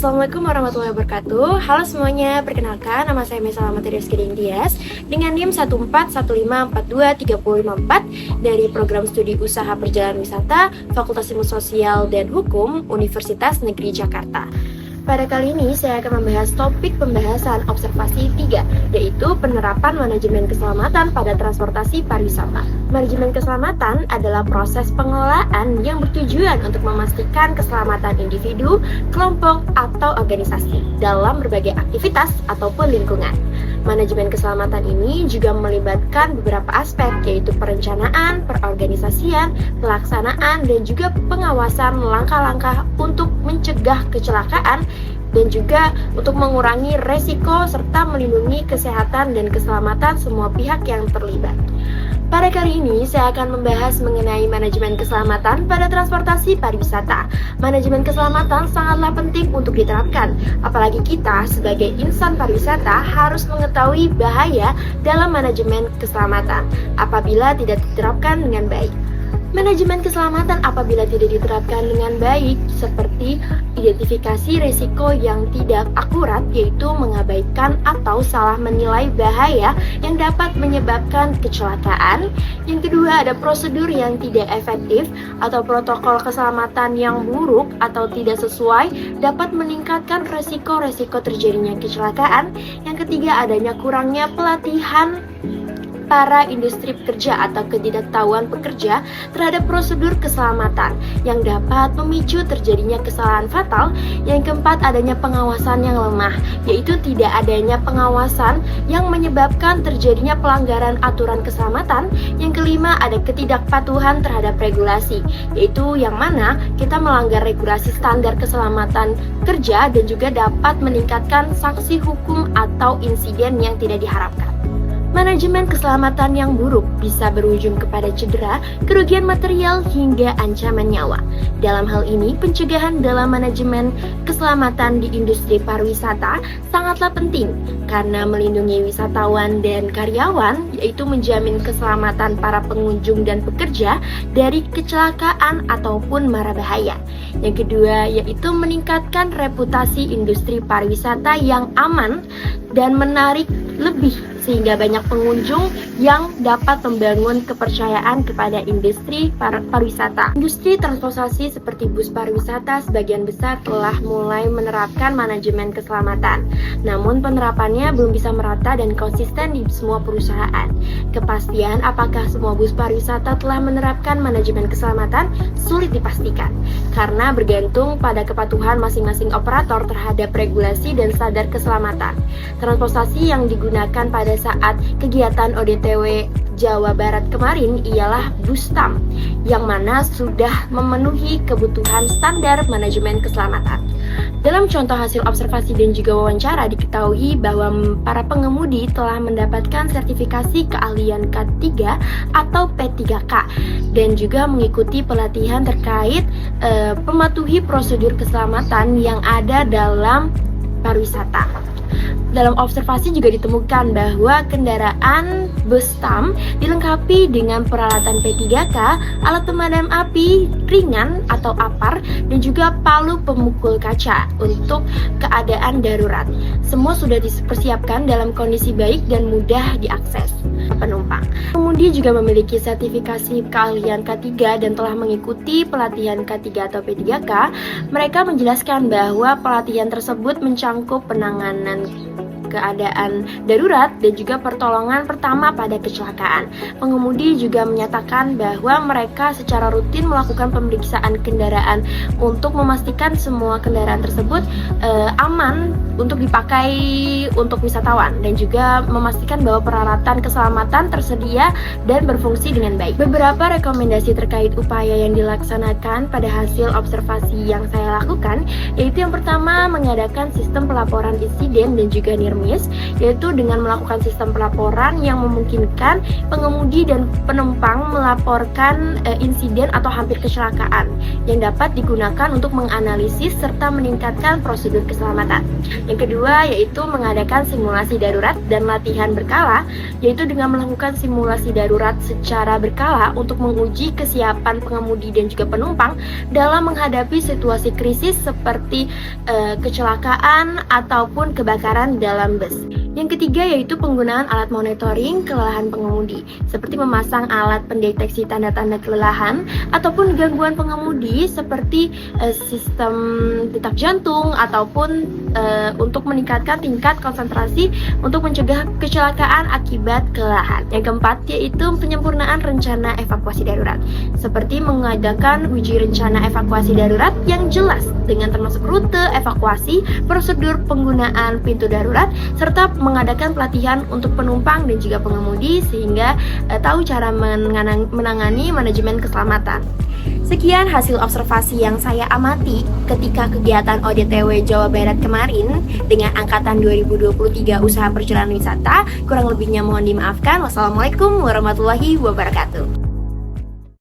Assalamualaikum warahmatullahi wabarakatuh. Halo semuanya, perkenalkan nama saya Mesala Materius Geding Dias dengan NIM 1415423054 dari Program Studi Usaha Perjalanan Wisata Fakultas Ilmu Sosial dan Hukum Universitas Negeri Jakarta. Pada kali ini saya akan membahas topik pembahasan observasi 3, yaitu penerapan manajemen keselamatan pada transportasi pariwisata. Manajemen keselamatan adalah proses pengelolaan yang bertujuan untuk memastikan keselamatan individu, kelompok, atau organisasi dalam berbagai aktivitas ataupun lingkungan. Manajemen keselamatan ini juga melibatkan beberapa aspek, yaitu perencanaan, perorganisasian, pelaksanaan, dan juga pengawasan langkah-langkah untuk mencegah kecelakaan dan juga untuk mengurangi resiko serta melindungi kesehatan dan keselamatan semua pihak yang terlibat. Pada kali ini saya akan membahas mengenai manajemen keselamatan pada transportasi pariwisata. Manajemen keselamatan sangatlah penting untuk diterapkan, apalagi kita sebagai insan pariwisata harus mengetahui bahaya dalam manajemen keselamatan apabila tidak diterapkan dengan baik. Manajemen keselamatan apabila tidak diterapkan dengan baik seperti identifikasi risiko yang tidak akurat, yaitu mengabaikan atau salah menilai bahaya yang dapat menyebabkan kecelakaan. Yang kedua, ada prosedur yang tidak efektif atau protokol keselamatan yang buruk atau tidak sesuai dapat meningkatkan resiko-resiko terjadinya kecelakaan. Yang ketiga, adanya kurangnya pelatihan para industri pekerja atau ketidaktahuan pekerja terhadap prosedur keselamatan yang dapat memicu terjadinya kesalahan fatal. Yang keempat, adanya pengawasan yang lemah, yaitu tidak adanya pengawasan yang menyebabkan terjadinya pelanggaran aturan keselamatan. Yang kelima, ada ketidakpatuhan terhadap regulasi, yaitu yang mana kita melanggar regulasi standar keselamatan kerja dan juga dapat meningkatkan sanksi hukum atau insiden yang tidak diharapkan. Manajemen keselamatan yang buruk bisa berujung kepada cedera, kerugian material, hingga ancaman nyawa. Dalam hal ini, pencegahan dalam manajemen keselamatan di industri pariwisata sangatlah penting karena melindungi wisatawan dan karyawan, yaitu menjamin keselamatan para pengunjung dan pekerja dari kecelakaan ataupun mara bahaya. Yang kedua, yaitu meningkatkan reputasi industri pariwisata yang aman dan menarik lebih sehingga banyak pengunjung yang dapat membangun kepercayaan kepada industri pariwisata. Industri transportasi seperti bus pariwisata sebagian besar telah mulai menerapkan manajemen keselamatan. Namun penerapannya belum bisa merata dan konsisten di semua perusahaan. Kepastian apakah semua bus pariwisata telah menerapkan manajemen keselamatan sulit dipastikan karena bergantung pada kepatuhan masing-masing operator terhadap regulasi dan standar keselamatan. Transportasi yang digunakan pada saat kegiatan ODTW Jawa Barat kemarin ialah Bustam, yang mana sudah memenuhi kebutuhan standar manajemen keselamatan. Dalam contoh hasil observasi dan juga wawancara diketahui bahwa para pengemudi telah mendapatkan sertifikasi keahlian K3 atau P3K dan juga mengikuti pelatihan terkait mematuhi prosedur keselamatan yang ada dalam pariwisata. Dalam observasi juga ditemukan bahwa kendaraan Bustam dilengkapi dengan peralatan P3K, alat pemadam api ringan atau APAR, dan juga palu pemukul kaca untuk keadaan darurat. Semua sudah dipersiapkan dalam kondisi baik dan mudah diakses penumpang. Pengemudi juga memiliki sertifikasi keahlian K3 dan telah mengikuti pelatihan K3 atau P3K. Mereka menjelaskan bahwa pelatihan tersebut mencangkup penanganan keadaan darurat dan juga pertolongan pertama pada kecelakaan. Pengemudi juga menyatakan bahwa mereka secara rutin melakukan pemeriksaan kendaraan untuk memastikan semua kendaraan tersebut aman untuk dipakai untuk wisatawan dan juga memastikan bahwa peralatan keselamatan tersedia dan berfungsi dengan baik. Beberapa rekomendasi terkait upaya yang dilaksanakan pada hasil observasi yang saya lakukan, yaitu yang pertama, mengadakan sistem pelaporan insiden dan juga nirmala dinamis, yaitu dengan melakukan sistem pelaporan yang memungkinkan pengemudi dan penumpang melaporkan insiden atau hampir kecelakaan yang dapat digunakan untuk menganalisis serta meningkatkan prosedur keselamatan. Yang kedua yaitu mengadakan simulasi darurat dan latihan berkala, yaitu dengan melakukan simulasi darurat secara berkala untuk menguji kesiapan pengemudi dan juga penumpang dalam menghadapi situasi krisis seperti kecelakaan ataupun kebakaran dalam bus. Yang ketiga yaitu penggunaan alat monitoring kelelahan pengemudi, seperti memasang alat pendeteksi tanda-tanda kelelahan ataupun gangguan pengemudi seperti sistem detak jantung ataupun untuk meningkatkan tingkat konsentrasi untuk mencegah kecelakaan akibat kelelahan. Yang keempat yaitu penyempurnaan rencana evakuasi darurat, seperti mengadakan uji rencana evakuasi darurat yang jelas dengan termasuk rute evakuasi, prosedur penggunaan pintu darurat, serta mengadakan pelatihan untuk penumpang dan juga pengemudi sehingga tahu cara menangani manajemen keselamatan. Sekian hasil observasi yang saya amati ketika kegiatan ODTW Jawa Barat kemarin dengan angkatan 2023 usaha perjalanan wisata. Kurang lebihnya mohon dimaafkan. Wassalamualaikum warahmatullahi wabarakatuh.